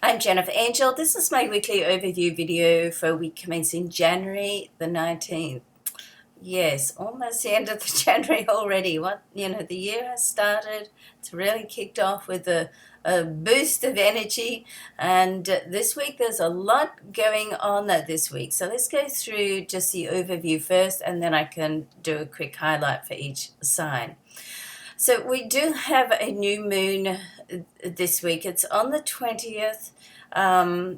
I'm Jennifer Angel. This is my weekly overview video for week commencing January the 19th. Yes, almost the end of the January already. The year has started. It's really kicked off with a boost of energy. And this week there's a lot going on this week. So let's go through just the overview first, and then I can do a quick highlight for each sign. So we do have a new moon this week. It's on the 20th.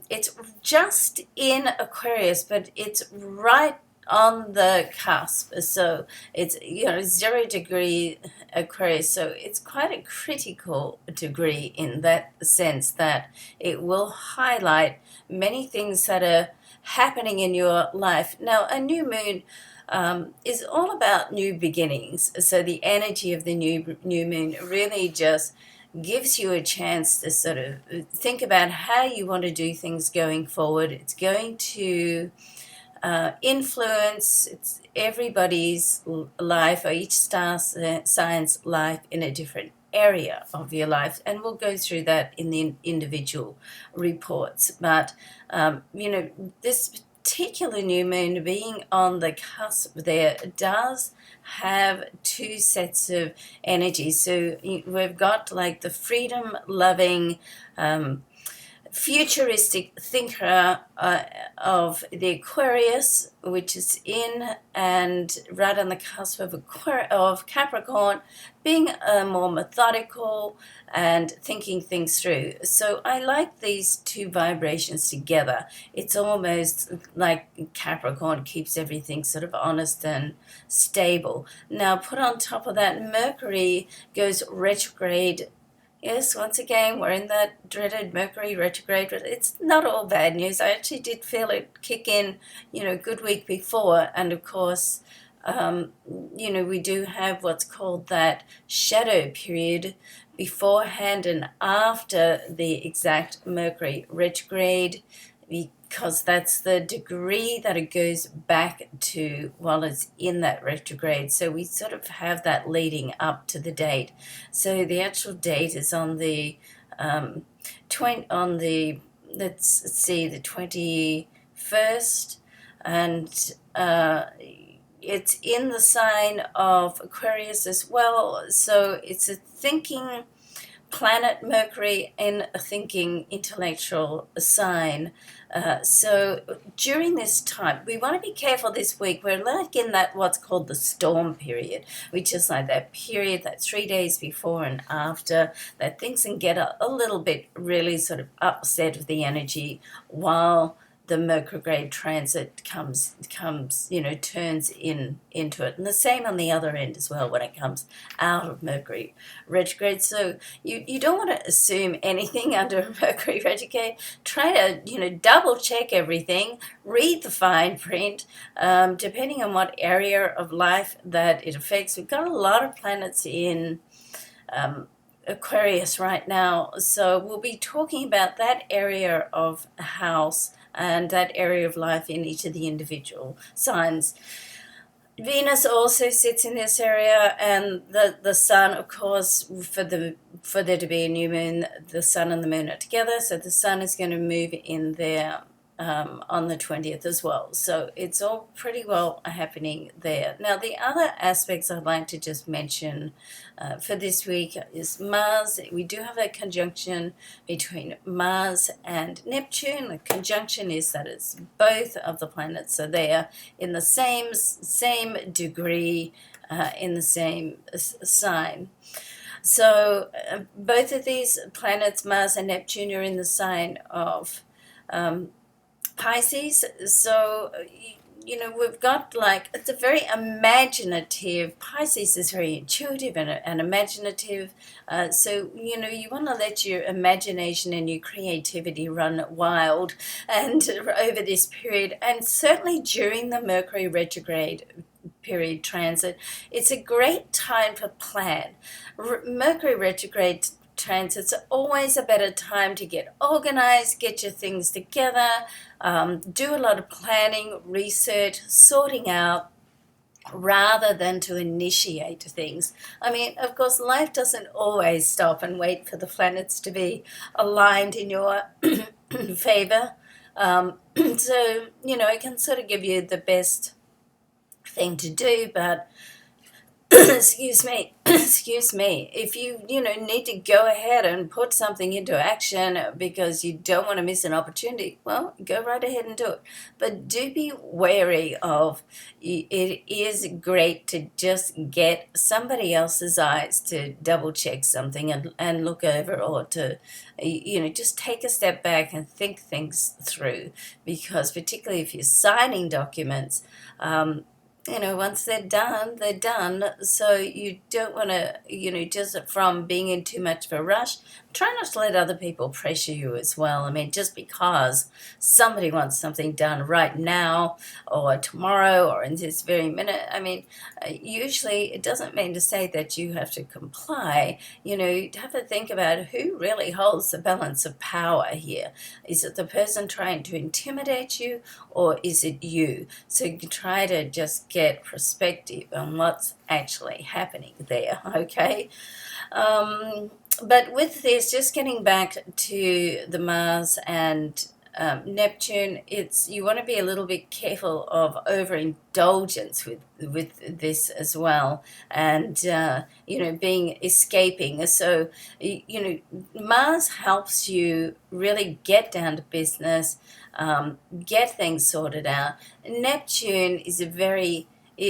It's just in Aquarius, but it's right on the cusp. So it's 0 degree Aquarius. So it's quite a critical degree in that sense that it will highlight many things that are happening in your life. Now, a new moon is all about new beginnings. So the energy of the new moon really just gives you a chance to sort of think about how you want to do things going forward. It's going to influence everybody's life, or each star sign's life in a different area of your life, and we'll go through that in the individual reports. But this particular new moon being on the cusp there does have two sets of energies. So we've got like the freedom loving futuristic thinker of the Aquarius, which is in and right on the cusp of Capricorn, being more methodical and thinking things through. So I like these two vibrations together. It's almost like Capricorn keeps everything sort of honest and stable. Now, put on top of that, Mercury goes retrograde. Yes, once again, we're in that dreaded Mercury retrograde. But it's not all bad news. I actually did feel it kick in, a good week before. And of course, we do have what's called that shadow period beforehand and after the exact Mercury retrograde, because that's the degree that it goes back to while it's in that retrograde. So we sort of have that leading up to the date. So the actual date is on the let's see, the 21st, and it's in the sign of Aquarius as well. So it's a thinking planet, Mercury, in a thinking intellectual sign. So during this time, we want to be careful this week. We're like in that what's called the storm period, which is like that period, that 3 days before and after, that things can get a little bit really sort of upset with the energy while the Mercury transit turns into it. And the same on the other end as well when it comes out of Mercury retrograde. So you don't want to assume anything under Mercury retrograde. Try to, double check everything, read the fine print, depending on what area of life that it affects. We've got a lot of planets in Aquarius right now, so we'll be talking about that area of house and that area of life in each of the individual signs. Venus also sits in this area, and the sun, of course, for there to be a new moon, the sun and the moon are together, so the sun is going to move in there on the 20th as well. So it's all pretty well happening there. Now, the other aspects I'd like to just mention for this week is Mars. We do have a conjunction between Mars and Neptune. The conjunction is that it's both of the planets, so they are in the same degree, in the same sign. So both of these planets, Mars and Neptune, are in the sign of Pisces. So we've got it's a very imaginative. Pisces is very intuitive and imaginative. So you want to let your imagination and your creativity run wild and over this period, and certainly during the Mercury retrograde period transit, it's a great time for plan. Mercury retrograde transits are always a better time to get organized, get your things together, do a lot of planning, research, sorting out, rather than to initiate things. I mean, of course, life doesn't always stop and wait for the planets to be aligned in your favor. So, it can sort of give you the best thing to do, but excuse me, excuse me, if you need to go ahead and put something into action because you don't want to miss an opportunity, well, go right ahead and do it. But do be wary of, it is great to just get somebody else's eyes to double check something and look over, or to just take a step back and think things through, because particularly if you're signing documents, once they're done, they're done. So you don't want to, just from being in too much of a rush, try not to let other people pressure you as well. I mean, just because somebody wants something done right now or tomorrow or in this very minute, I mean, usually it doesn't mean to say that you have to comply. You have to think about who really holds the balance of power here. Is it the person trying to intimidate you, or is it you? So you can try to just get perspective on what's actually happening there, okay? But with this, just getting back to the Mars and Neptune, you want to be a little bit careful of overindulgence with this as well, and being escaping. So Mars helps you really get down to business, get things sorted out. Neptune is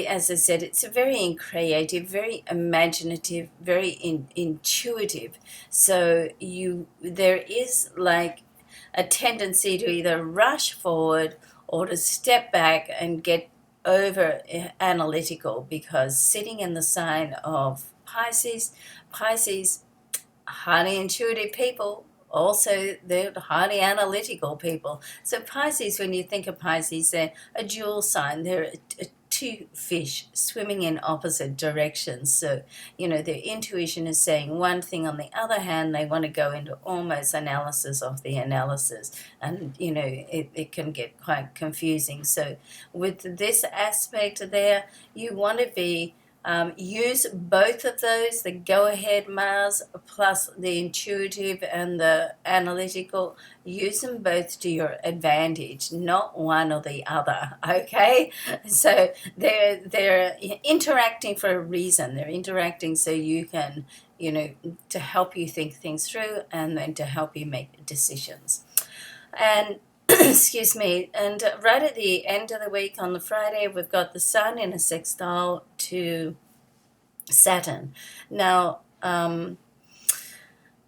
as I said, it's a very creative, very imaginative, very intuitive. So there is like a tendency to either rush forward or to step back and get over analytical, because sitting in the sign of Pisces, highly intuitive people. Also, they're highly analytical people. So Pisces, when you think of Pisces, they're a dual sign. They're two fish swimming in opposite directions. So, their intuition is saying one thing. On the other hand, they want to go into almost analysis of the analysis. And, it can get quite confusing. So with this aspect there, you want to be use both of those, the go-ahead Mars plus the intuitive and the analytical. Use them both to your advantage, not one or the other, okay? So they're interacting for a reason. They're interacting so you can, to help you think things through, and then to help you make decisions. And excuse me, and right at the end of the week on the Friday, we've got the Sun in a sextile to Saturn. Now,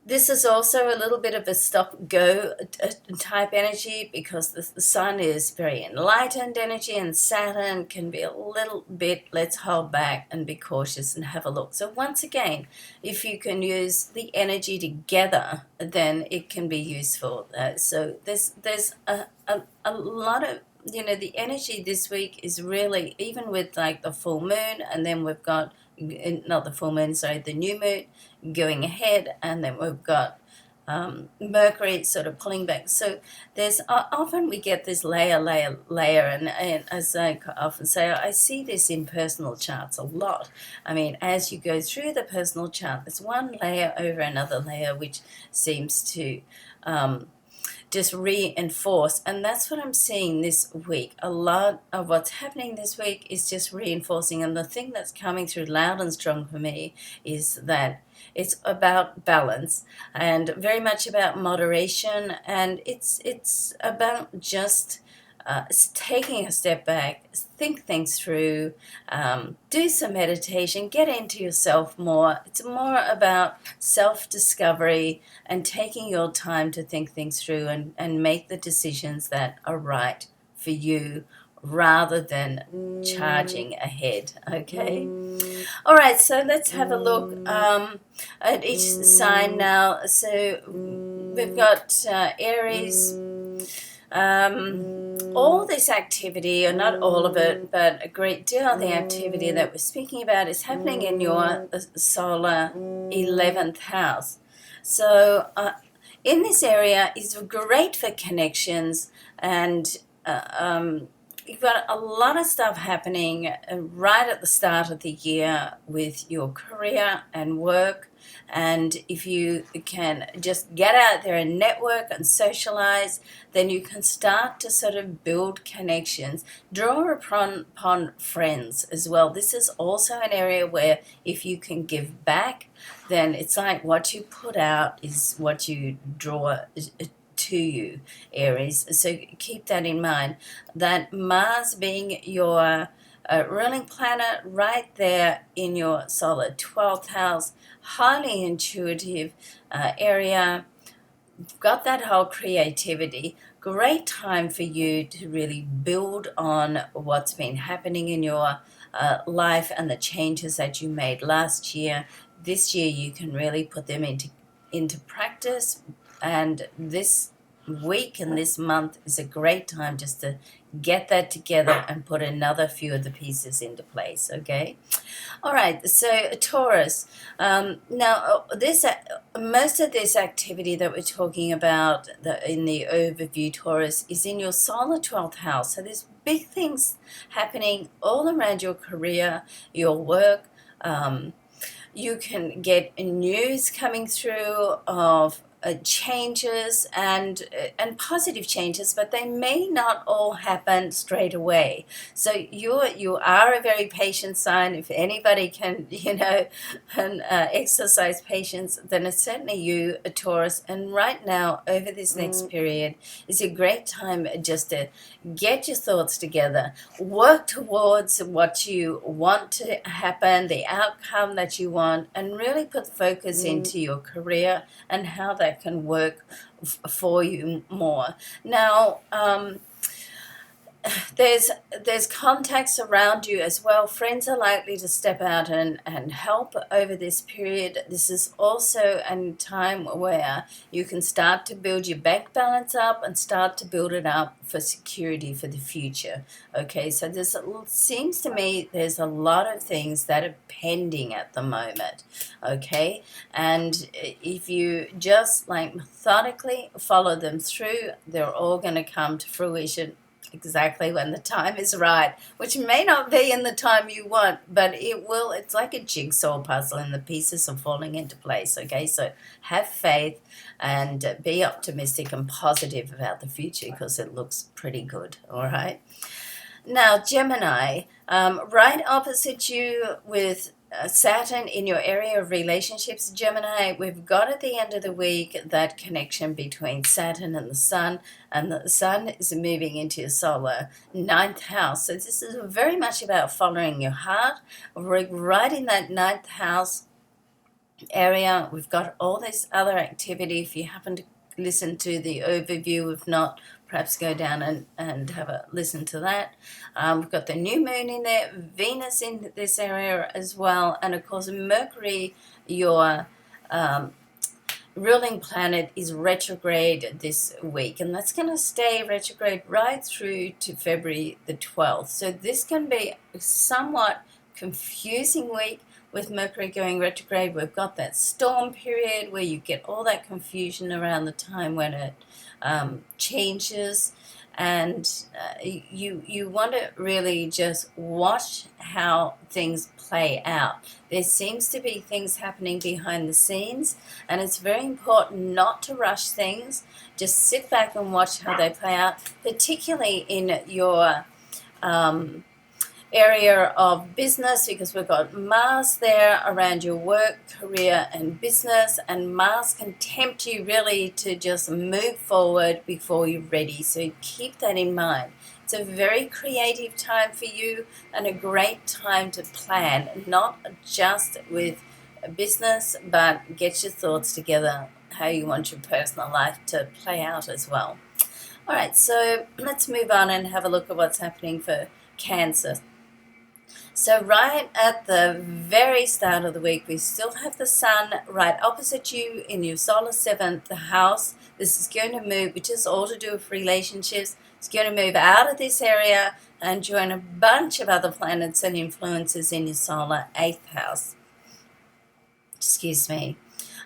this is also a little bit of a stop-go type energy, because the Sun is very enlightened energy, and Saturn can be a little bit, let's hold back and be cautious and have a look. So once again, if you can use the energy together, then it can be useful. So there's a lot of, the energy this week is really, even with like the full moon, and then we've got, not the full moon, sorry, the new moon going ahead, and then we've got Mercury sort of pulling back. So there's often we get this layer, and as I often say, I see this in personal charts a lot. I mean, as you go through the personal chart, there's one layer over another layer, which seems to just reinforce, and that's what I'm seeing this week. A lot of what's happening this week is just reinforcing, and the thing that's coming through loud and strong for me is that it's about balance, and very much about moderation, and it's about just taking a step back, think things through, do some meditation, get into yourself more. It's more about self-discovery and taking your time to think things through, and make the decisions that are right for you, rather than charging ahead, okay? All right, so let's have a look at each sign now. So we've got Aries. All this activity, or not all of it, but a great deal of the activity that we're speaking about is happening in your solar 11th house. So in this area is great for connections, and You've got a lot of stuff happening right at the start of the year with your career and work. And if you can just get out there and network and socialize, then you can start to sort of build connections, draw upon friends as well. This is also an area where if you can give back, then it's like what you put out is what you draw to you, Aries. So keep that in mind, that Mars being your ruling planet right there in your solar 12th house, highly intuitive area, got that whole creativity. Great time for you to really build on what's been happening in your life and the changes that you made last year. This year you can really put them into practice, and this week and this month is a great time just to get that together and put another few of the pieces into place. Okay, all right, so Taurus, now this most of this activity that we're talking about in the overview, Taurus, is in your solar 12th house. So there's big things happening all around your career, your work. You can get news coming through of changes and positive changes, but they may not all happen straight away. So you are a very patient sign. If anybody can exercise patience, then it's certainly you, a Taurus. And right now, over this next period, is a great time just to get your thoughts together, work towards what you want to happen, the outcome that you want, and really put focus into your career and how that can work for you more. Now, there's contacts around you as well. Friends are likely to step out and help over this period. This is also a time where you can start to build your bank balance up and start to build it up for security for the future. Okay, so this seems to me there's a lot of things that are pending at the moment. Okay, and if you just like methodically follow them through, they're all going to come to fruition exactly when the time is right, which may not be in the time you want, but it will. It's like a jigsaw puzzle and the pieces are falling into place. Okay, so have faith and be optimistic and positive about the future because it looks pretty good. All right, now Gemini, right opposite you with Saturn in your area of relationships, Gemini, we've got at the end of the week that connection between Saturn and the Sun is moving into your solar 9th house. So this is very much about following your heart. Right in that 9th house area, we've got all this other activity. If you happen to listen to the overview, if not, perhaps go down and have a listen to that. We've got the new moon in there, Venus in this area as well, and of course Mercury, your ruling planet, is retrograde this week, and that's going to stay retrograde right through to February the 12th. So this can be a somewhat confusing week with Mercury going retrograde. We've got that storm period where you get all that confusion around the time when it changes, and you want to really just watch how things play out. There seems to be things happening behind the scenes, and it's very important not to rush things. Just sit back and watch how they play out, particularly in your area of business, because we've got Mars there around your work, career, and business, and Mars can tempt you really to just move forward before you're ready. So keep that in mind. It's a very creative time for you and a great time to plan, not just with business, but get your thoughts together, how you want your personal life to play out as well. All right, so let's move on and have a look at what's happening for Cancer. So right at the very start of the week, we still have the Sun right opposite you in your solar 7th house. This is going to move, which is all to do with relationships. It's going to move out of this area and join a bunch of other planets and influences in your solar 8th house. Excuse me.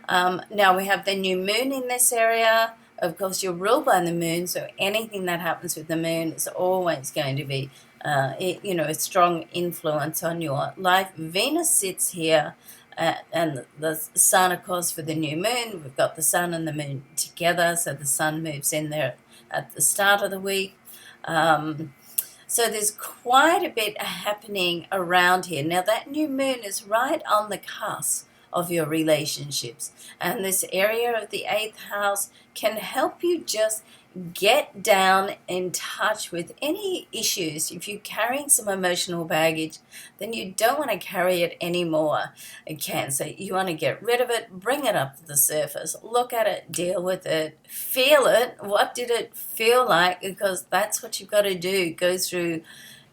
Now we have the new moon in this area of course, you're ruled by the moon, so anything that happens with the moon is always going to be, a strong influence on your life. Venus sits here, and the sun, of course, for the new moon. We've got the sun and the moon together, so the sun moves in there at the start of the week. So there's quite a bit happening around here. Now, that new moon is right on the cusp of your relationships, and this area of the 8th house can help you just get down in touch with any issues. If you're carrying some emotional baggage, then you don't want to carry it anymore. Cancer, you want to get rid of it, bring it up to the surface, look at it, deal with it, feel it. What did it feel like? Because that's what you've got to do. Go through,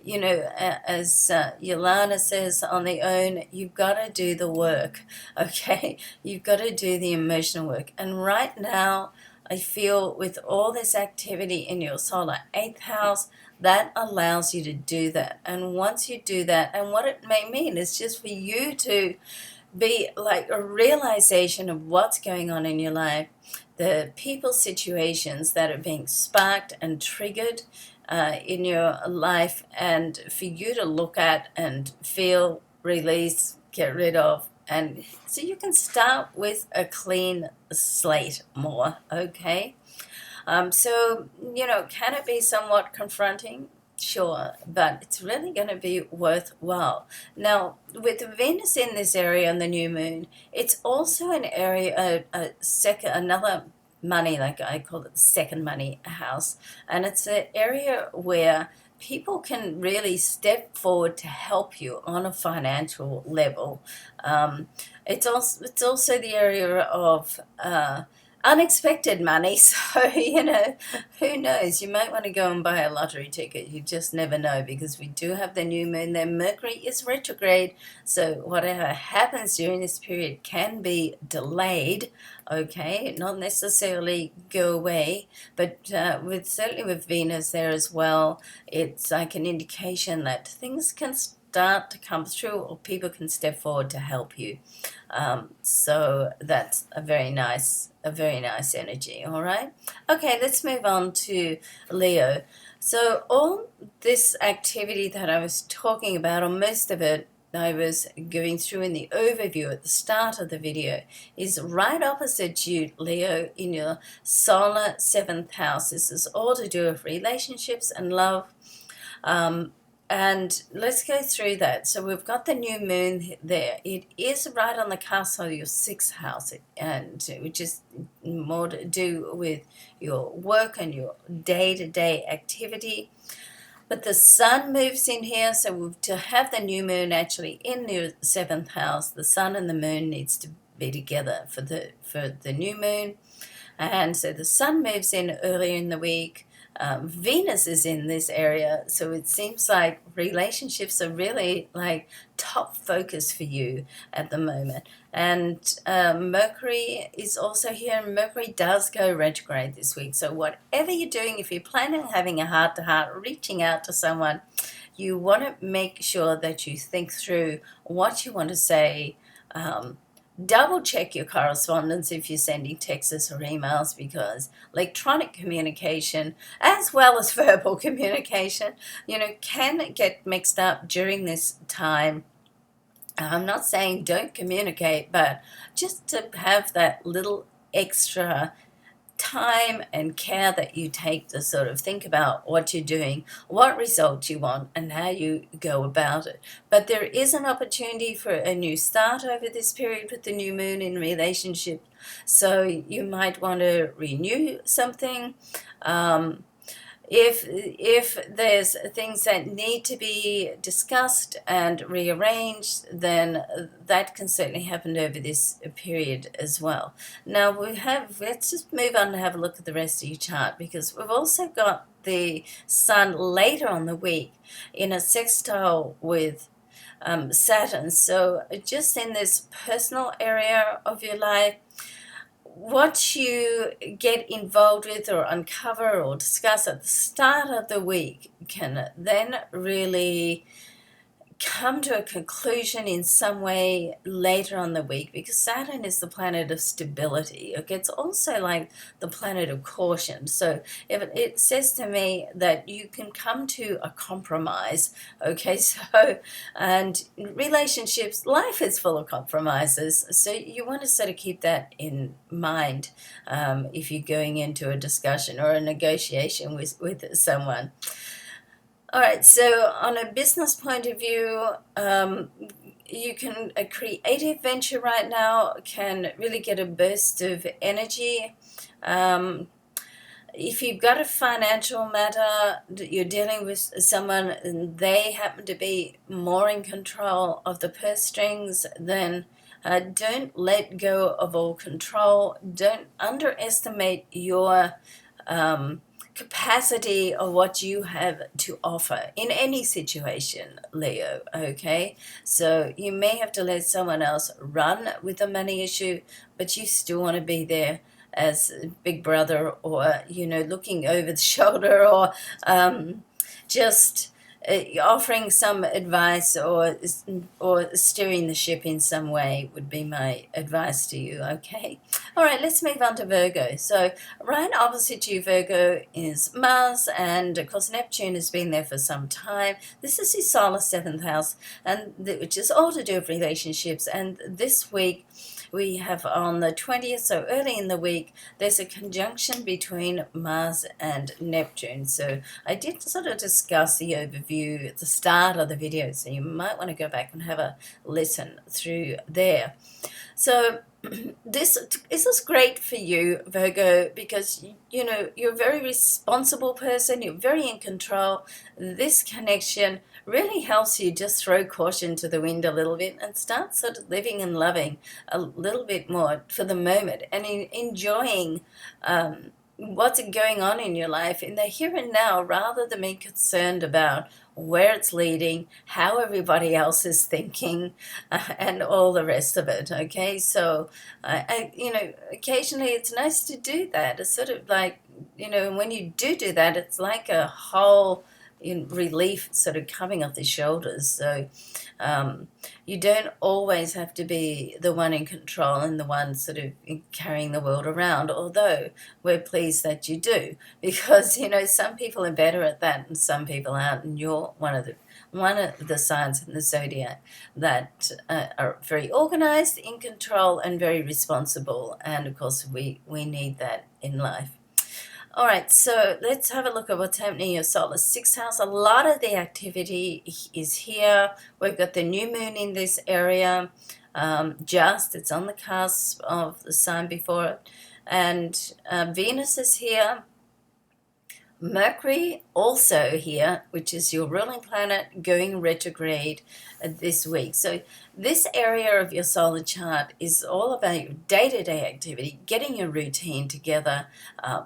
as Yolanda says on the Own, you've got to do the work, okay? You've got to do the emotional work. And right now, I feel with all this activity in your solar 8th house, that allows you to do that. And once you do that, and what it may mean is just for you to be like a realization of what's going on in your life, the people, situations that are being sparked and triggered in your life, and for you to look at and feel, release, get rid of. And so you can start with a clean slate more, okay? So, can it be somewhat confronting? Sure, but it's really going to be worthwhile. Now, with Venus in this area on the new moon, it's also an area, another money, like I call it the second money house, and it's an area where people can really step forward to help you on a financial level. It's also the area of unexpected money. So, who knows? You might want to go and buy a lottery ticket. You just never know, because we do have the new moon there. Mercury is retrograde, so whatever happens during this period can be delayed, okay? Not necessarily go away, but certainly with Venus there as well, it's like an indication that things can start to come through, or people can step forward to help you. So that's a very nice energy. All right. Okay, let's move on to Leo. So all this activity that I was talking about, or most of it, I was going through in the overview at the start of the video, is right opposite you, Leo, in your solar 7th house. This is all to do with relationships and love. And let's go through that. So we've got the new moon there. It is right on the cusp of your 6th house, and which is more to do with your work and your day-to-day activity. But the sun moves in here, so to have the new moon actually in your 7th house, the sun and the moon needs to be together for the new moon. And so the sun moves in earlier in the week. Venus is in this area, so it seems like relationships are really like top focus for you at the moment. And Mercury is also here, and Mercury does go retrograde this week. So whatever you're doing, if you're planning on having a heart-to-heart, reaching out to someone, you want to make sure that you think through what you want to say. Double check your correspondence if you're sending texts or emails, because electronic communication as well as verbal communication, can get mixed up during this time. I'm not saying don't communicate, but just to have that little extra time and care that you take to sort of think about what you're doing, what result you want, and how you go about it. But there is an opportunity for a new start over this period with the new moon in relationship. So you might want to renew something. If there's things that need to be discussed and rearranged, then that can certainly happen over this period as well. Now let's just move on and have a look at the rest of your chart, because we've also got the sun later on the week in a sextile with Saturn. So just in this personal area of your life, what you get involved with or uncover or discuss at the start of the week can then really come to a conclusion in some way later on the week, because Saturn is the planet of stability. Okay, it's also like the planet of caution. So if it says to me that you can come to a compromise. Okay, so, and relationships, life is full of compromises, so you want to sort of keep that in mind if you're going into a discussion or a negotiation with someone. All right, so on a business point of view, you can, a creative venture right now can really get a burst of energy. If you've got a financial matter that you're dealing with someone and they happen to be more in control of the purse strings, then don't let go of all control. Don't underestimate your capacity of what you have to offer in any situation, Leo. Okay, so you may have to let someone else run with the money issue, but you still want to be there as big brother, or looking over the shoulder, or just offering some advice, or steering the ship in some way would be my advice to you. Okay, all right, let's move on to Virgo. So right opposite you, Virgo, is Mars, and of course Neptune has been there for some time. This is his solar 7th house, and which is all to do with relationships. And this week we have, on the 20th, so early in the week, there's a conjunction between Mars and Neptune. So I did sort of discuss the overview at the start of the video, so you might want to go back and have a listen through there. So this is great for you, Virgo, because you're a very responsible person, you're very in control. This connection really helps you just throw caution to the wind a little bit and start sort of living and loving a little bit more for the moment, and enjoying what's going on in your life in the here and now, rather than being concerned about where it's leading, how everybody else is thinking, and all the rest of it. Okay, so occasionally it's nice to do that. It's sort of like, when you do that, it's like a whole relief sort of coming off the shoulders. So you don't always have to be the one in control and the one sort of carrying the world around, although we're pleased that you do, because some people are better at that and some people aren't, and you're one of the signs in the zodiac that are very organized, in control, and very responsible. And of course we need that in life. All right, so let's have a look at what's happening in your solar 6th house. A lot of the activity is here. We've got the new moon in this area. It's on the cusp of the sign before it. And Venus is here. Mercury also here, which is your ruling planet, going retrograde this week. So this area of your solar chart is all about your day-to-day activity, getting your routine together,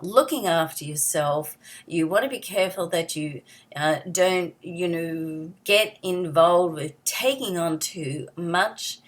looking after yourself. You want to be careful that you don't, get involved with taking on too much,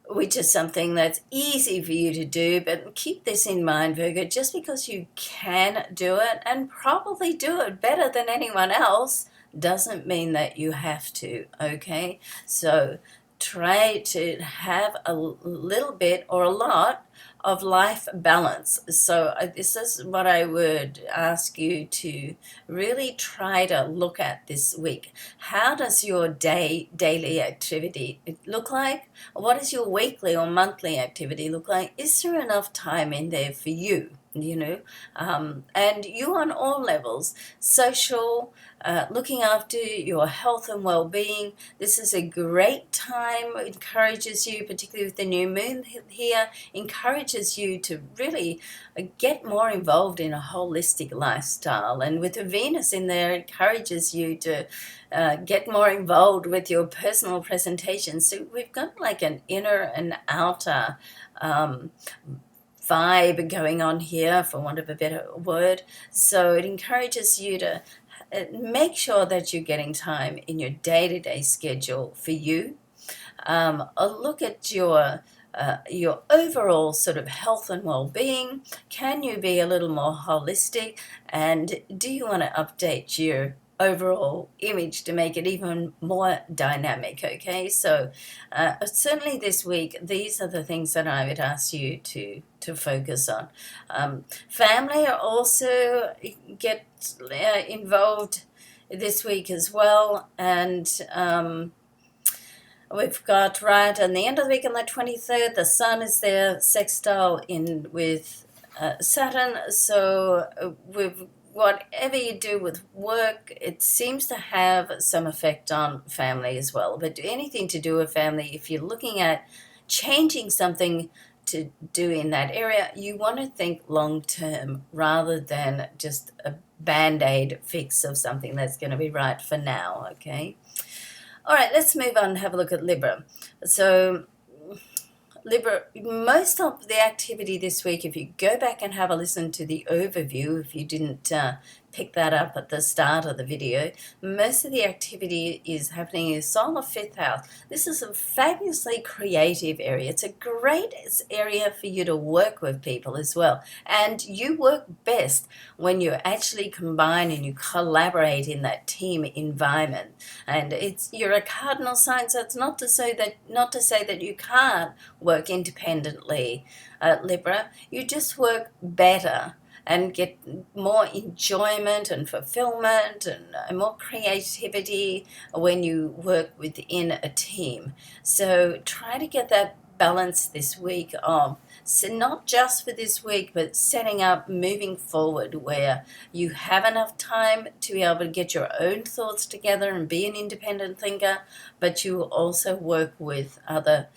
which is something that's easy for you to do. But keep this in mind, Virgo, just because you can do it, and probably do it better than anyone else, doesn't mean that you have to. Okay, so try to have a little bit or a lot of life balance. So this is what I would ask you to really try to look at this week. How does your daily activity look like? What does your weekly or monthly activity look like? Is there enough time in there for you? And you on all levels, social, looking after your health and well-being. This is a great time. It encourages you, particularly with the new moon here, encourages you to really get more involved in a holistic lifestyle. And with the Venus in there, it encourages you to get more involved with your personal presentation. So we've got like an inner and outer vibe going on here, for want of a better word. So it encourages you to make sure that you're getting time in your day-to-day schedule for you. Look at your overall sort of health and well-being. Can you be a little more holistic? And do you want to update your overall image to make it even more dynamic. Okay, so certainly this week these are the things that I would ask you to focus on. Family also get involved this week as well, and we've got right at the end of the week on the 23rd, the sun is there sextile in with Saturn. So with whatever you do with work, it seems to have some effect on family as well. But anything to do with family, if you're looking at changing something to do in that area, you want to think long term rather than just a band-aid fix of something that's going to be right for now. Okay. All right, let's move on and have a look at Libra. So Libra, most of the activity this week, if you go back and have a listen to the overview, if you didn't pick that up at the start of the video, most of the activity is happening in Solar 5th house. This is a fabulously creative area. It's a great area for you to work with people as well. And you work best when you actually combine and you collaborate in that team environment. And you're a cardinal sign, so it's not to say that you can't work independently, Libra. You just work better and get more enjoyment and fulfillment and more creativity when you work within a team. So try to get that balance this week of, so not just for this week, but setting up moving forward where you have enough time to be able to get your own thoughts together and be an independent thinker, but you also work with other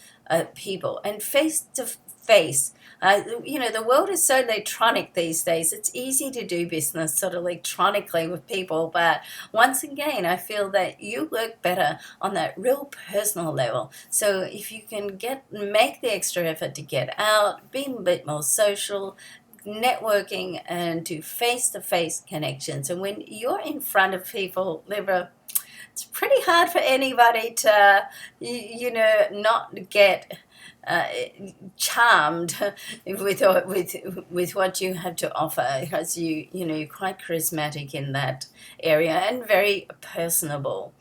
people and face to face. The world is so electronic these days. It's easy to do business sort of electronically with people, but once again, I feel that you work better on that real personal level. So if you can make the extra effort to get out, be a bit more social, networking, and do face-to-face connections. And when you're in front of people, Libra, it's pretty hard for anybody to, not get charmed with what you have to offer, because you're quite charismatic in that area and very personable.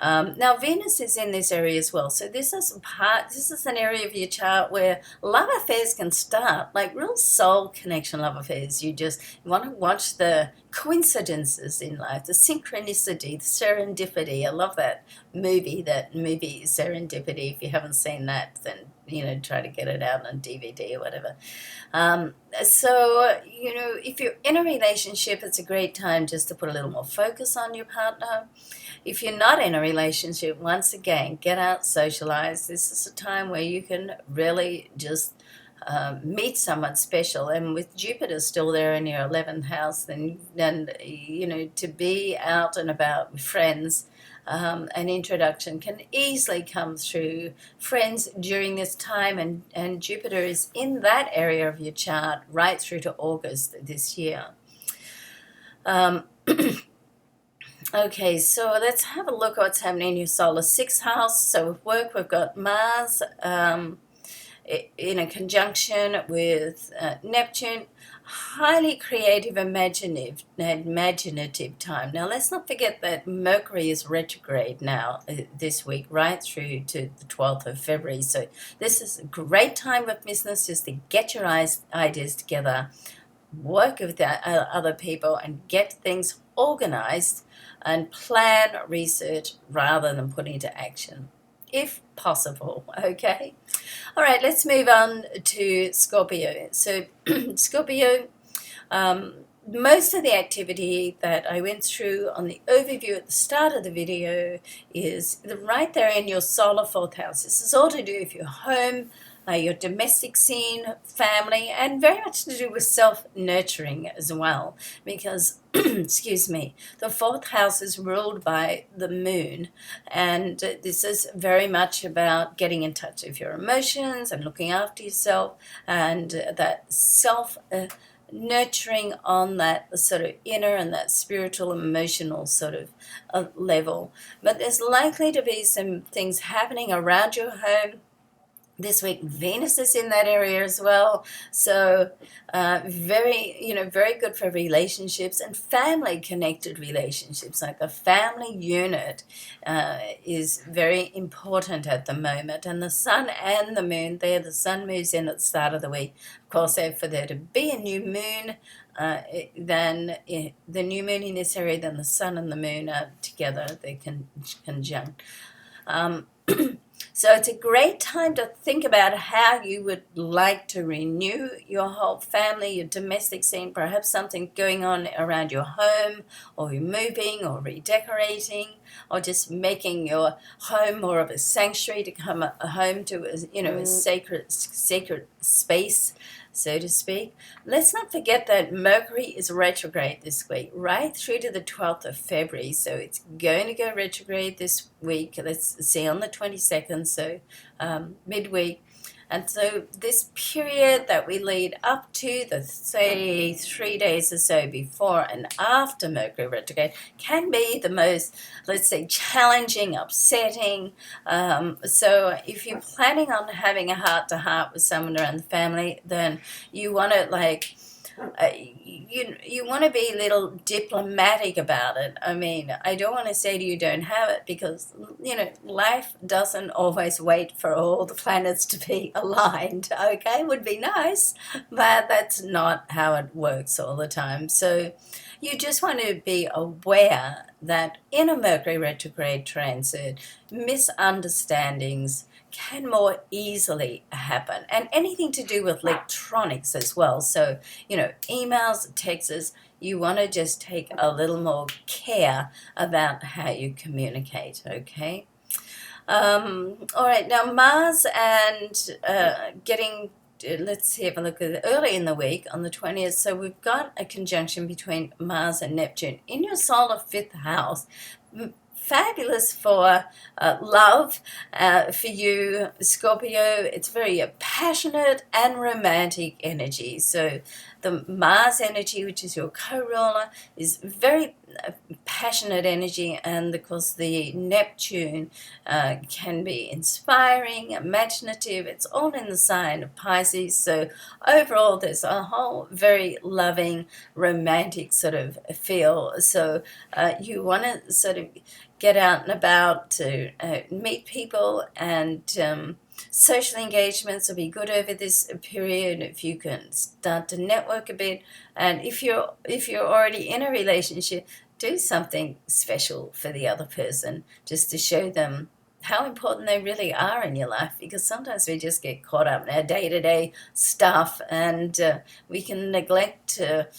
Now Venus is in this area as well, so this is an area of your chart where love affairs can start, like real soul connection love affairs. You want to watch the coincidences in life, the synchronicity, the serendipity. I love that movie Serendipity. If you haven't seen that, then try to get it out on DVD or whatever. So if you're in a relationship, it's a great time just to put a little more focus on your partner. If you're not in a relationship, once again, get out, socialize. This is a time where you can really just meet someone special. And with Jupiter still there in your 11th house, then to be out and about with friends, an introduction can easily come through friends during this time, and Jupiter is in that area of your chart right through to August this year. Okay, so let's have a look at what's happening in your solar 6th house. So with work, we've got Mars in a conjunction with Neptune. Highly creative, imaginative time. Now, let's not forget that Mercury is retrograde now this week, right through to the 12th of February. So this is a great time of business just to get your ideas together, work with other people, and get things organized and plan research rather than put into action, if possible. Okay. All right, let's move on to Scorpio. So Scorpio, most of the activity that I went through on the overview at the start of the video is right there in your solar 4th house. This is all to do with your home, your domestic scene, family, and very much to do with self-nurturing as well, because excuse me, the 4th house is ruled by the moon, and this is very much about getting in touch with your emotions and looking after yourself, and that nurturing on that sort of inner and that spiritual, emotional sort of level. But there's likely to be some things happening around your home This week Venus is in that area as well, so very good for relationships and family connected relationships. Like the family unit is very important at the moment, and the sun and the moon there, the sun moves in at the start of the week. Of course, for there to be a new moon, the new moon in this area, then the sun and the moon are together, they can conjunct. So it's a great time to think about how you would like to renew your whole family, your domestic scene, perhaps something going on around your home, or you're moving or redecorating, or just making your home more of a sanctuary, to become a home to a sacred space, so to speak. Let's not forget that Mercury is retrograde this week, right through to the 12th of February. So it's going to go retrograde this week. Let's see, on the 22nd, so midweek. And so this period that we lead up to, say 3 days or so before and after Mercury retrograde, can be the most, let's say, challenging, upsetting. So if you're planning on having a heart-to-heart with someone around the family, then you want to you want to be a little diplomatic about it. I mean, I don't want to say to you don't have it, because life doesn't always wait for all the planets to be aligned. Okay, it would be nice, but that's not how it works all the time. So you just want to be aware that in a Mercury retrograde transit, misunderstandings can more easily happen, and anything to do with electronics as well. So emails, texts, you want to just take a little more care about how you communicate. Okay. All right, now Mars and let's have a look at it early in the week on the 20th. So we've got a conjunction between Mars and Neptune in your solar fifth house. Fabulous for love, for you, Scorpio. It's very passionate and romantic energy. So the Mars energy, which is your co-ruler, is very passionate energy, and of course the Neptune can be inspiring, imaginative. It's all in the sign of Pisces. So overall there's a whole very loving, romantic sort of feel. So you want to sort of get out and about to meet people, and social engagements will be good over this period if you can start to network a bit. And if you're already in a relationship, do something special for the other person, just to show them how important they really are in your life, because sometimes we just get caught up in our day-to-day stuff, and we can neglect to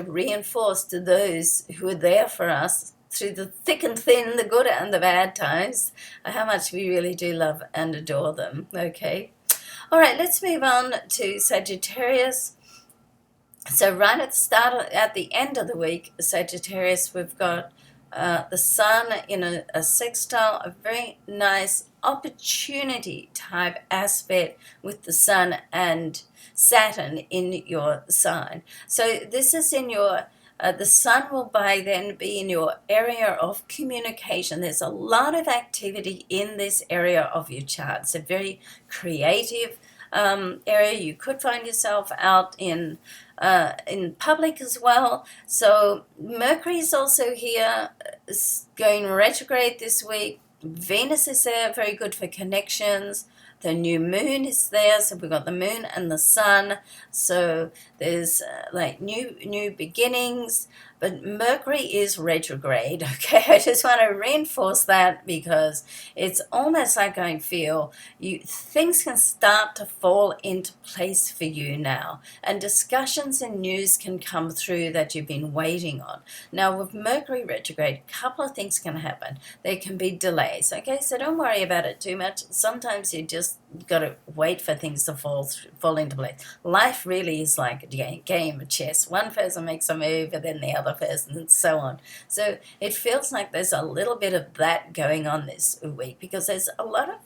reinforce to those who are there for us through the thick and thin, the good and the bad times, how much we really do love and adore them. Okay. All right, let's move on to Sagittarius. So right at the end of the week, Sagittarius, we've got the sun in a sextile, a very nice opportunity type aspect with the sun and Saturn in your sign. So this is in your the sun will by then be in your area of communication. There's a lot of activity in this area of your chart. It's a very creative area. You could find yourself out in public as well. So Mercury is also here, going retrograde this week. Venus is there, very good for connections. The new moon is there, so we've got the moon and the sun. So there's new beginnings, but Mercury is retrograde. Okay, I just want to reinforce that, because it's almost like I feel things can start to fall into place for you now, and discussions and news can come through that you've been waiting on. Now with Mercury retrograde, a couple of things can happen. There can be delays. Okay, so don't worry about it too much. Sometimes you just got to wait for things to fall into place. Life really is like a game of chess. One person makes a move, and then the other person, and so on. So it feels like there's a little bit of that going on this week, because there's a lot of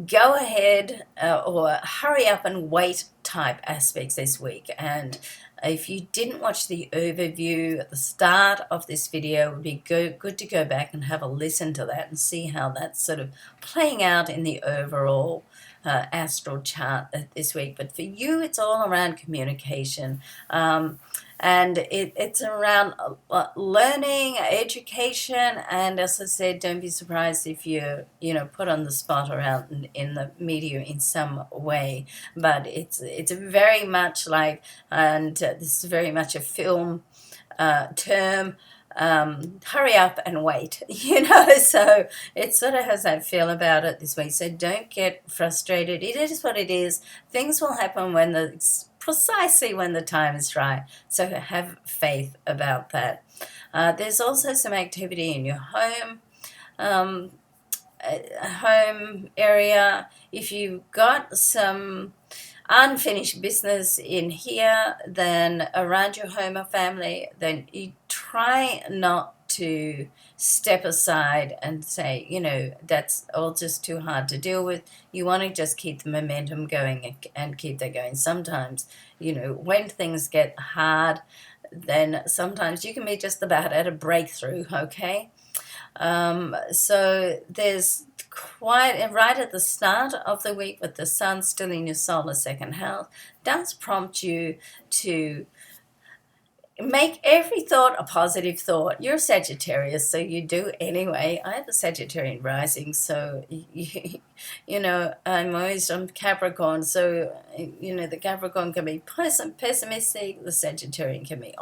go ahead or hurry up and wait type aspects this week. And if you didn't watch the overview at the start of this video, it would be good to go back and have a listen to that and see how that's sort of playing out in the overall astral chart this week. But for you, it's all around communication. And it's around learning, education, and as I said, don't be surprised if you're, put on the spot around in the media in some way. But it's very much like, and this is very much a film term, hurry up and wait, so it sort of has that feel about it this week. So don't get frustrated. It is what it is. Things will happen precisely when the time is right. So have faith about that. There's also some activity in your home area. If you've got some unfinished business in here, then around your home or family, then you try not to step aside and say, that's all just too hard to deal with. You want to just keep the momentum going and keep that going. Sometimes, when things get hard, then sometimes you can be just about at a breakthrough, okay? So there's right at the start of the week with the sun still in your solar second house, does prompt you to make every thought a positive thought. You're a Sagittarius, so you do anyway. I have a Sagittarian rising, so, I'm Capricorn, so, the Capricorn can be pessimistic, the Sagittarian can be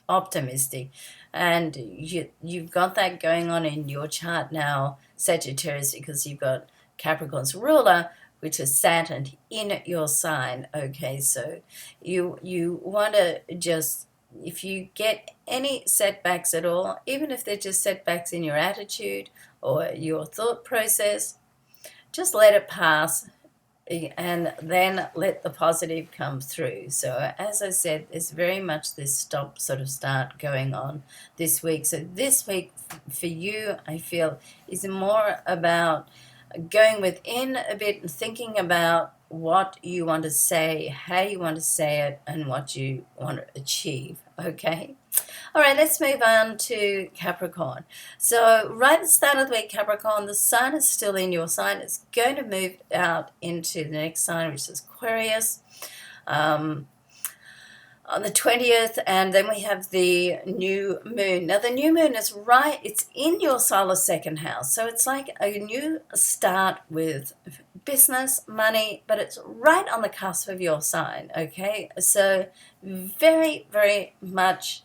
optimistic. And you've got that going on in your chart now, Sagittarius, because you've got Capricorn's ruler, which is Saturn, in your sign. Okay, so you want to just, if you get any setbacks at all, even if they're just setbacks in your attitude or your thought process, just let it pass and then let the positive come through. So as I said, there's very much this start going on this week. So this week for you, I feel, is more about going within a bit and thinking about what you want to say, how you want to say it, and what you want to achieve, okay? All right, let's move on to Capricorn. So right at the start of the week, Capricorn, the sun is still in your sign. It's going to move out into the next sign, which is Aquarius, on the 20th, and then we have the new moon. Now, the new moon is it's in your solar second house, so it's like a new start with business, money, but it's right on the cusp of your sign, okay? So very, very much,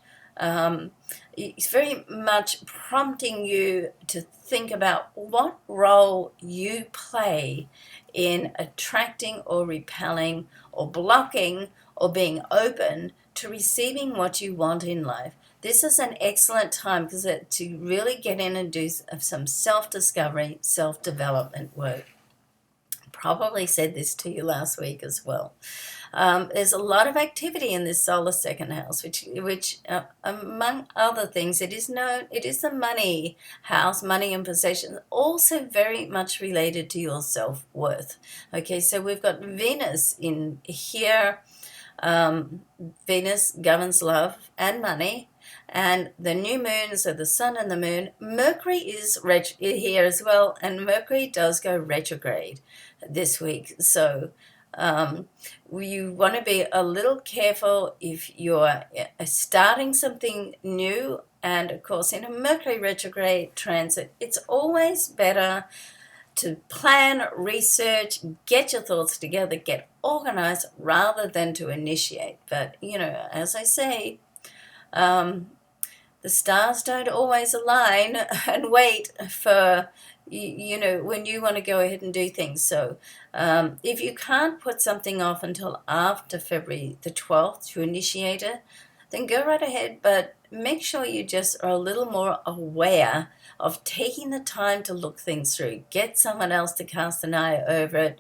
it's very much prompting you to think about what role you play in attracting or repelling or blocking or being open to receiving what you want in life. This is an excellent time to really get in and do some self-discovery, self-development work. Probably said this to you last week as well. There's a lot of activity in this solar second house, which among other things, it is the money house, money and possessions, also very much related to your self-worth. Okay, so we've got Venus in here. Venus governs love and money, and the new moon, so the sun and the moon. Mercury is here as well, and Mercury does go retrograde this week. So you want to be a little careful if you're starting something new. And of course, in a Mercury retrograde transit, it's always better to plan, research, get your thoughts together, get organized rather than to initiate. But, as I say, the stars don't always align and wait for, when you want to go ahead and do things. So if you can't put something off until after February the 12th to initiate it, then go right ahead, but make sure you just are a little more aware of taking the time to look things through. Get someone else to cast an eye over it.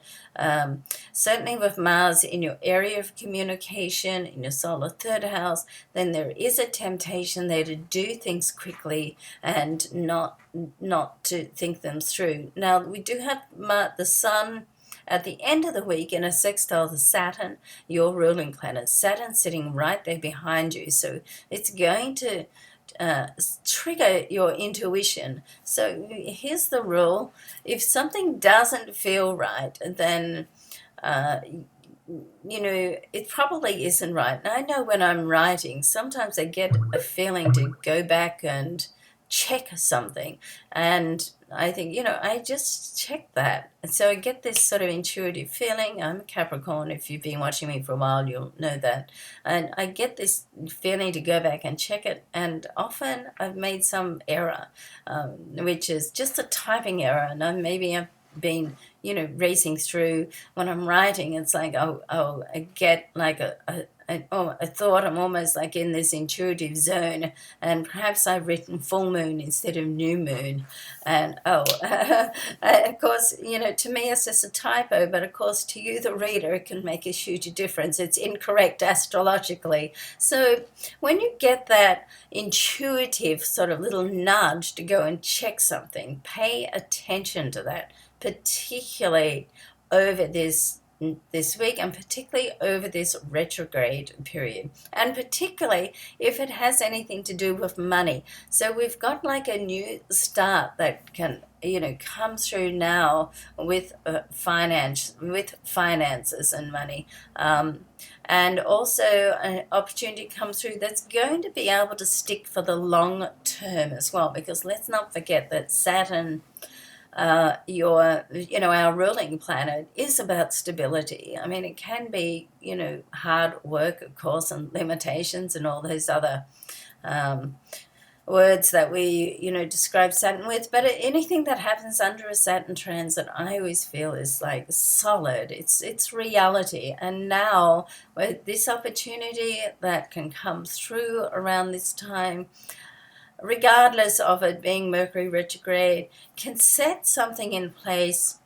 Certainly with Mars in your area of communication, in your solar third house, then there is a temptation there to do things quickly and not to think them through. Now, we do have the sun at the end of the week in a sextile to Saturn, your ruling planet. Saturn sitting right there behind you. So it's going to trigger your intuition. So here's the rule. If something doesn't feel right, then it probably isn't right. And I know when I'm writing, sometimes I get a feeling to go back and check something. And I think, I just check that. And so I get this sort of intuitive feeling. I'm a Capricorn. If you've been watching me for a while, you'll know that. And I get this feeling to go back and check it. And often I've made some error, which is just a typing error. And I've been racing through when I'm writing. It's like I get like a thought. I'm almost like in this intuitive zone, and perhaps I've written full moon instead of new moon, and of course, to me it's just a typo, but of course to you, the reader, it can make a huge difference. It's incorrect astrologically. So when you get that intuitive sort of little nudge to go and check something, pay attention to that, particularly over this week, and particularly over this retrograde period, and particularly if it has anything to do with money. So we've got like a new start that can come through now with finances and money, and also an opportunity comes through that's going to be able to stick for the long term as well, because let's not forget that Saturn, our ruling planet, is about stability. I mean, it can be, hard work, of course, and limitations and all those other words that we, describe Saturn with. But anything that happens under a Saturn transit, I always feel is like solid. It's reality. And now with this opportunity that can come through around this time, regardless of it being Mercury retrograde, can set something in place,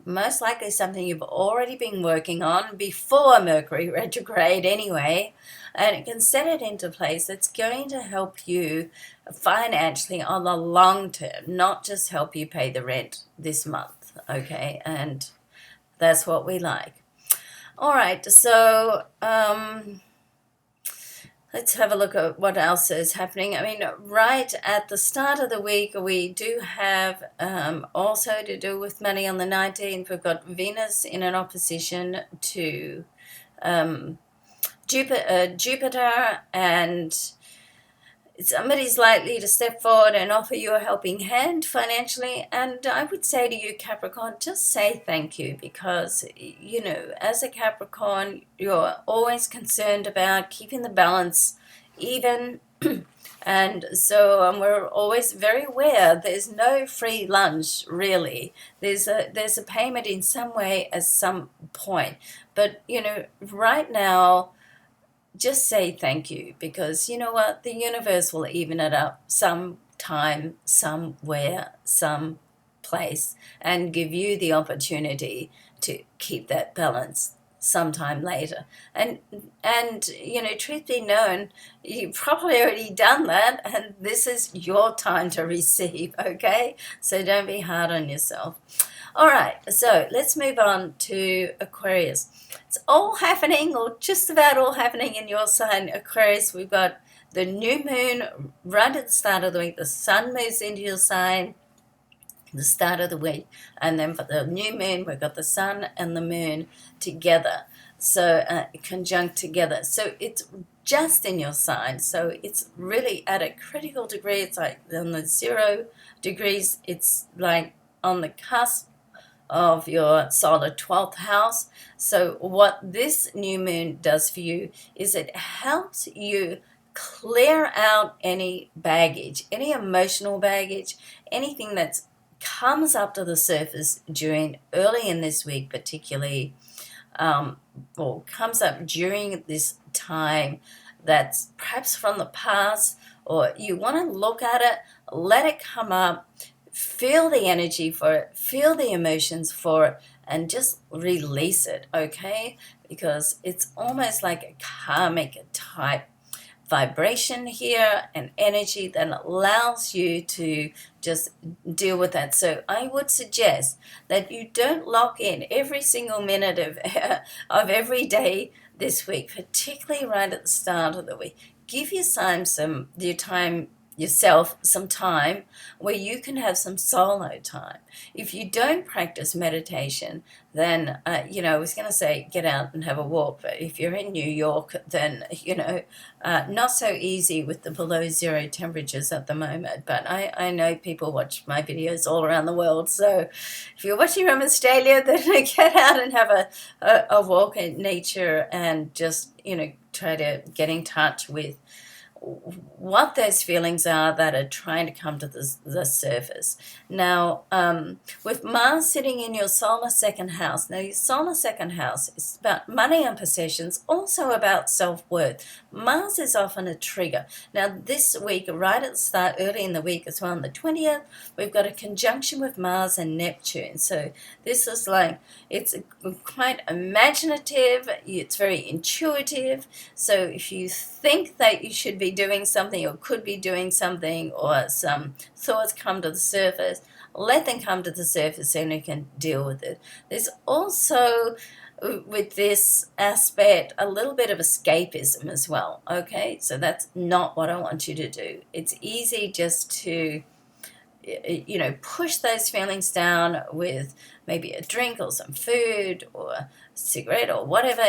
most likely something you've already been working on before Mercury retrograde anyway, and it can set it into place that's going to help you financially on the long term, not just help you pay the rent this month, okay? And that's what we like. All right, so let's have a look at what else is happening. I mean, right at the start of the week, we do have also to do with money on the 19th. We've got Venus in an opposition to Jupiter, and somebody's likely to step forward and offer you a helping hand financially. And I would say to you, Capricorn, just say thank you, because, as a Capricorn, you're always concerned about keeping the balance even. And so we're always very aware there's no free lunch, really. There's a payment in some way at some point. But, right now, just say thank you, because you know what? The universe will even it up sometime, somewhere, some place, and give you the opportunity to keep that balance sometime later. And truth be known, you've probably already done that, and this is your time to receive, okay? So don't be hard on yourself. All right, so let's move on to Aquarius. It's all happening, or just about all happening, in your sign, Aquarius. We've got the new moon right at the start of the week. The sun moves into your sign at the start of the week. And then for the new moon, we've got the sun and the moon together. So conjunct together. So it's just in your sign. So it's really at a critical degree. It's like on the 0 degrees. It's like on the cusp of your solar 12th house. So what this new moon does for you is it helps you clear out any baggage, any emotional baggage, anything that comes up to the surface during early in this week, particularly, or comes up during this time that's perhaps from the past, or you want to look at it, let it come up, feel the energy for it, feel the emotions for it, and just release it, okay? Because it's almost like a karmic type vibration here and energy that allows you to just deal with that. So I would suggest that you don't lock in every single minute of of every day this week, particularly right at the start of the week. Give yourself some time where you can have some solo time. If you don't practice meditation, then I was going to say get out and have a walk, but if you're in New York, then not so easy with the below zero temperatures at the moment. But I know people watch my videos all around the world, so if you're watching from Australia, then get out and have a walk in nature and just try to get in touch with what those feelings are that are trying to come to the surface. Now, with Mars sitting in your solar second house, now your solar second house is about money and possessions, also about self-worth. Mars is often a trigger. Now, this week, right at the start, early in the week as well, on the 20th, we've got a conjunction with Mars and Neptune. So this is it's quite imaginative, it's very intuitive. So if you think that you should be doing something or could be doing something, or some thoughts come to the surface, let them come to the surface and you can deal with it. There's also, with this aspect, a little bit of escapism as well, okay? So that's not what I want you to do. It's easy just to push those feelings down with maybe a drink or some food or a cigarette or whatever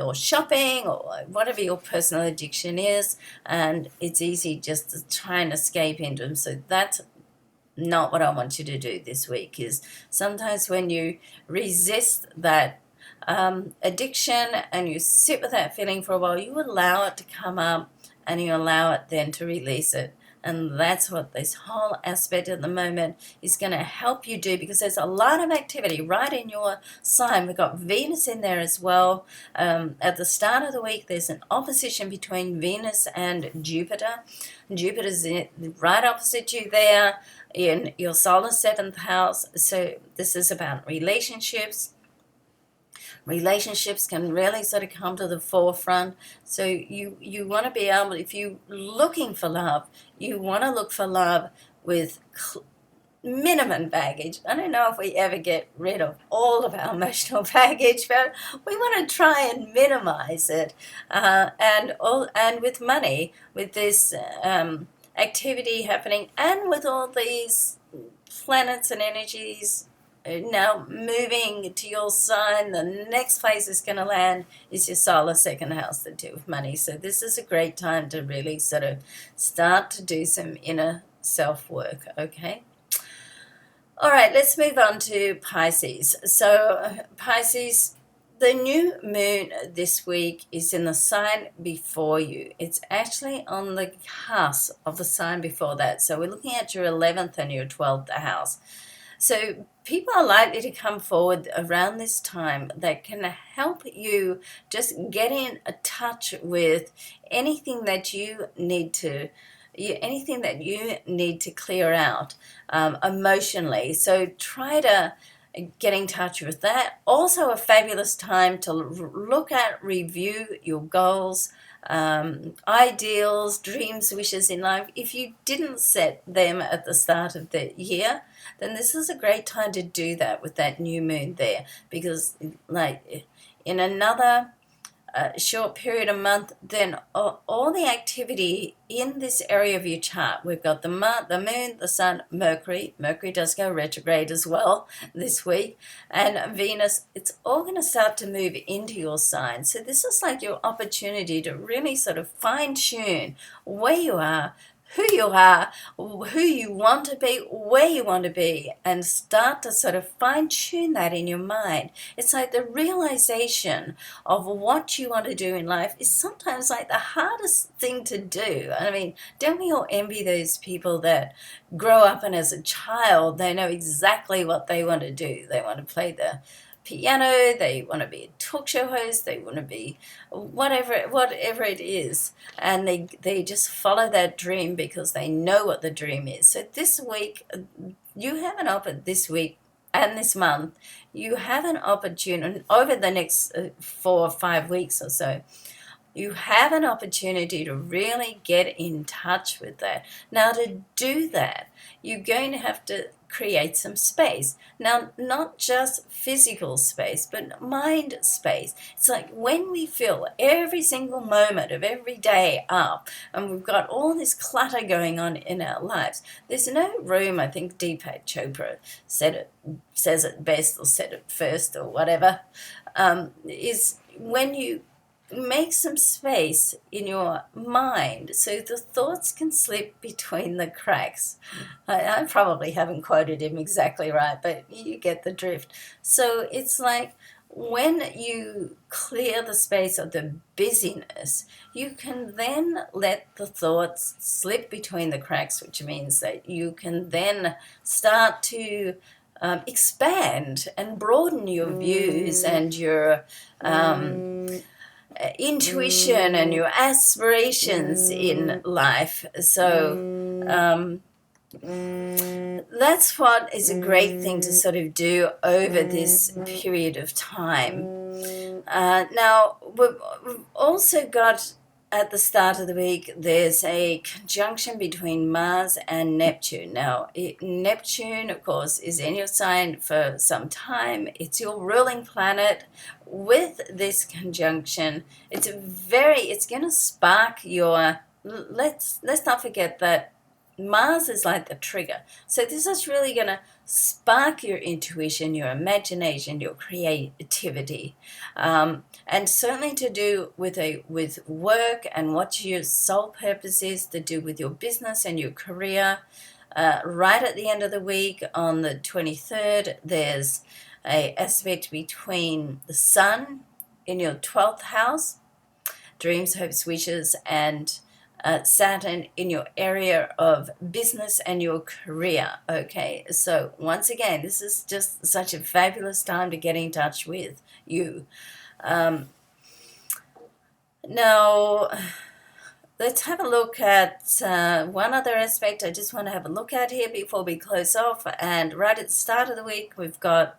or shopping or whatever your personal addiction is, and it's easy just to try and escape into them. So that's not what I want you to do this week. Is sometimes when you resist that addiction and you sit with that feeling for a while, you allow it to come up and you allow it then to release it. And that's what this whole aspect at the moment is going to help you do, because there's a lot of activity right in your sign. We've got Venus in there as well. At the start of the week, there's an opposition between Venus and Jupiter. Jupiter's right opposite you there in your solar seventh house. So this is about relationships. Relationships can really sort of come to the forefront. So you want to be able, if you're looking for love, you want to look for love with minimum baggage. I don't know if we ever get rid of all of our emotional baggage, but we want to try and minimize it. And with money, with this activity happening, and with all these planets and energies now moving to your sign, the next place it's going to land is your solar second house to do with money. So this is a great time to really sort of start to do some inner self-work, okay? All right, let's move on to Pisces. So Pisces, the new moon this week is in the sign before you. It's actually on the cusp of the sign before that. So we're looking at your 11th and your 12th house. So people are likely to come forward around this time that can help you just get in a touch with anything that you need to clear out emotionally. So try to get in touch with that. Also a fabulous time to look at, review your goals, ideals, dreams, wishes in life. If you didn't set them at the start of the year, then this is a great time to do that with that new moon there, because like in another short period, a month, then all the activity in this area of your chart, we've got the moon, the sun, Mercury does go retrograde as well this week, and Venus, it's all going to start to move into your sign. So this is like your opportunity to really sort of fine-tune where you are, who you want to be, where you want to be, and start to sort of fine-tune that in your mind. It's like the realization of what you want to do in life is sometimes like the hardest thing to do. I mean, don't we all envy those people that grow up and as a child they know exactly what they want to do? They want to play the piano, they want to be a talk show host, they want to be whatever it is, and they just follow that dream because they know what the dream is. So this week you have this week and this month you have an opportunity over the next 4 or 5 weeks or so You have an opportunity to really get in touch with that. Now, to do that, you're going to have to create some space. Now, not just physical space, but mind space. It's like when we fill every single moment of every day up, and we've got all this clutter going on in our lives, there's no room. I think Deepak Chopra says it best, or said it first, or whatever, is when you make some space in your mind so the thoughts can slip between the cracks. I probably haven't quoted him exactly right, but you get the drift. So it's like when you clear the space of the busyness, you can then let the thoughts slip between the cracks, which means that you can then start to expand and broaden your views and your intuition and your aspirations in life. So that's what is a great thing to sort of do over this period of time. Now, we've also got, at the start of the week, there's a conjunction between Mars and Neptune. Now, Neptune, of course, is in your sign for some time. It's your ruling planet. With this conjunction, it's going to spark your, let's not forget that Mars is like the trigger. So this is really going to spark your intuition, your imagination, your creativity, and certainly to do with work and what your sole purpose is, to do with your business and your career. Right at the end of the week, on the 23rd, there's an aspect between the Sun in your 12th house, dreams, hopes, wishes, and Saturn in your area of business and your career. Okay, so once again, this is just such a fabulous time to get in touch with you. Now, let's have a look at one other aspect I just want to have a look at here before we close off. And right at the start of the week, we've got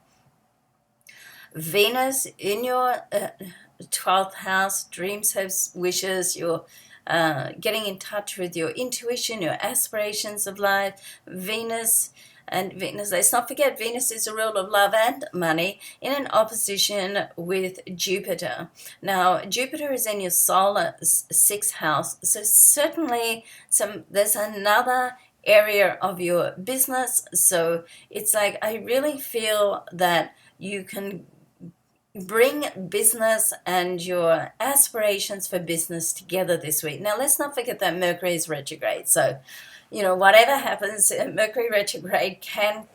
Venus in your 12th house, dreams, hopes, wishes, your getting in touch with your intuition, your aspirations of life. Venus, let's not forget, Venus is a ruler of love and money in an opposition with Jupiter. Now, Jupiter is in your solar 6th house, so certainly there's another area of your business. So it's like, I really feel that you can bring business and your aspirations for business together this week. Now, let's not forget that Mercury is retrograde. So, whatever happens, Mercury retrograde can,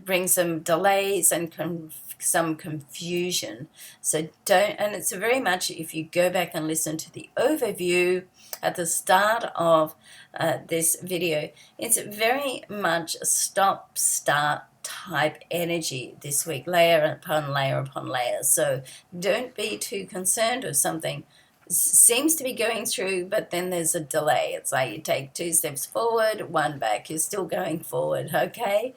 bring some delays and some confusion. So and it's very much, if you go back and listen to the overview at the start of this video, it's very much a stop-start type energy this week, layer upon layer upon layer. So don't be too concerned if something seems to be going through, but then there's a delay. It's like you take 2 steps forward, 1 back. You're still going forward, okay?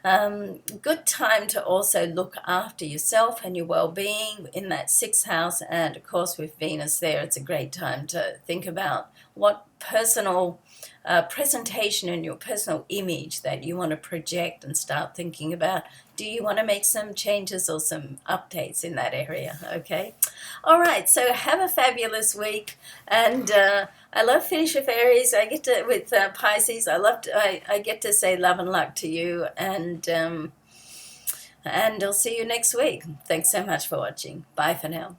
Good time to also look after yourself and your well-being in that 6th house. And of course, with Venus there, it's a great time to think about what personal presentation and your personal image that you want to project, and start thinking about, do you want to make some changes or some updates in that area? Okay. All right. So have a fabulous week. And I love finish with Aries. I get to, with Pisces, I get to say love and luck to you. And I'll see you next week. Thanks so much for watching. Bye for now.